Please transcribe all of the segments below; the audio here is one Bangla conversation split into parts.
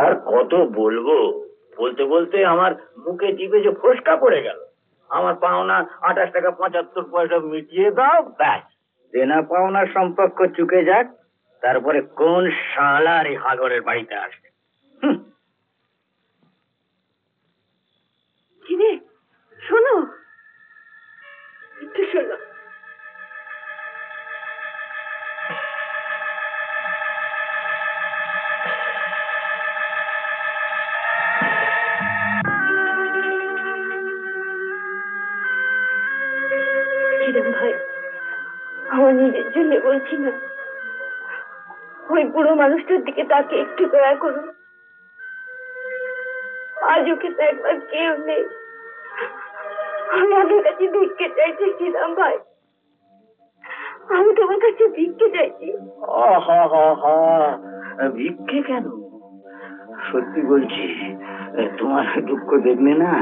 আর কত বলবো, বলতে বলতে আমার মুখে জিভে যে ফোসকা পড়ে গেল। আমার পাওনা 28 টাকা 75 পয়সা মিটিয়ে দাও, ব্যাস দেনা পাওনার সম্পর্ক চুকে যাক। তারপরে কোন শালার এই হাগরের বাড়িতে আসবে? শোনো, একটু শোনো। ভাই, আমার নিজের জন্য বলছি না, ওই বুড়ো মানুষটার দিকে তাকে একটু দয়া করুন। আজ ওকে তো একবার কেউ নেই। আমি আপনার কাছে ভিক্ষে চাইছি শ্রীরাম ভাই, আমি তোমার কাছে ভিক্ষে চাইছি। ভিক্ষে কেন? সত্যি বলছি, তোমার দুঃখ দেখলে না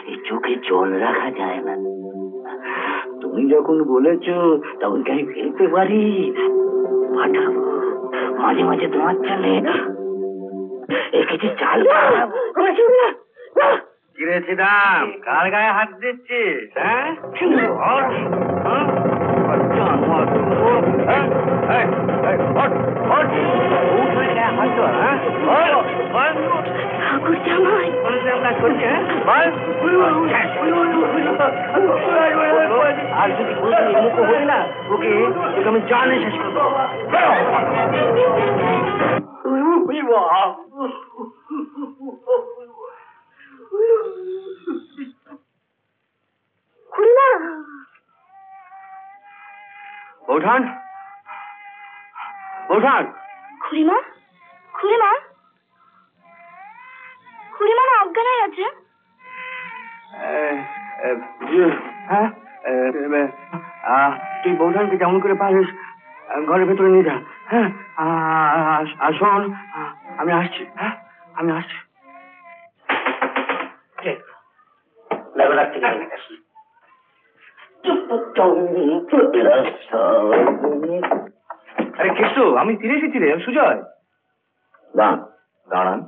এই চোখে জল রাখা যায় না। তুমি যখন বলেছো তখন কি আমি ফেলতে পারি? পাঠাবো মাঝে মাঝে তোমার চালে কিছু চাল। কিরেছি দাম, কার গায়ে হাত দিচ্ছিস? হ্যাঁ, ঠাকুর জামাই আর যদি মুখ হই না ওকে আমি জানে শেষ করবো। বৌঠান, বৌঠান, খুড়িমা, খুড়িমা, খুড়িমা না অজ্ঞান হয়ে আছে। হ্যাঁ, তুই বৌঠানকে যেমন করে পারিস ঘরের ভেতরে নিয়ে যা। হ্যাঁ, শোন, আমি আসছি। হ্যাঁ, আমি আসছি। আরে কেষ্ট, আমি ফিরে এসেছি রে। সুজয়, দাঁড়ান।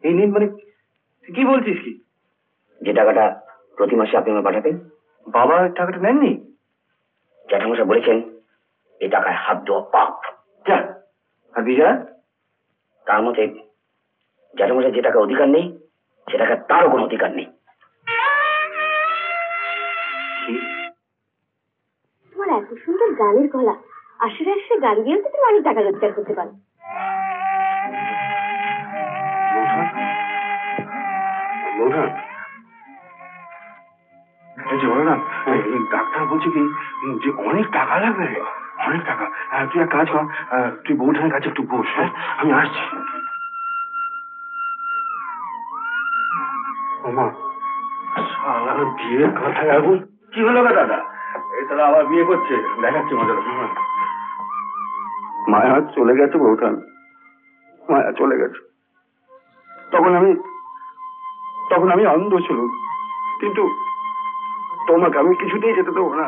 এই নিন মানে কি বলছিস? কি যে টাকাটা প্রতি মাসে আপনি আমায় পাঠাতেন? বাবা টাকাটা নেননি? জ্যাঠামশাই বলেছেন এই টাকায় হাত দেওয়া পাপ। আর বিজয়া, তার মতে জ্যাঠামশাই যে টাকা অধিকার নেই সে টাকা তারও কোনো অধিকার নেই। তোমার এত সুন্দর গানের গলা, আসলে আসলে গান গেলে তো তুমি অনেক টাকা রোজগার করতে পারো। ডাক্তার বলছে কি যে অনেক টাকা লাগবে, অনেক টাকা। তুই এক কাজ কর, তুই বৌঠানের কাছে একটু বস। হ্যাঁ, আমি আসছি। বিয়ের কথায় আগুন। কি হলো গা দাদা? এই তারা আবার বিয়ে করছে, দেখাচ্ছে মজা। মায়া চলে গেছে বৌঠান, মায়া চলে গেছে। তখন আমি অন্ধ ছিল, কিন্তু তোমাকে আমি কিছুতেই যেতে দেবো না।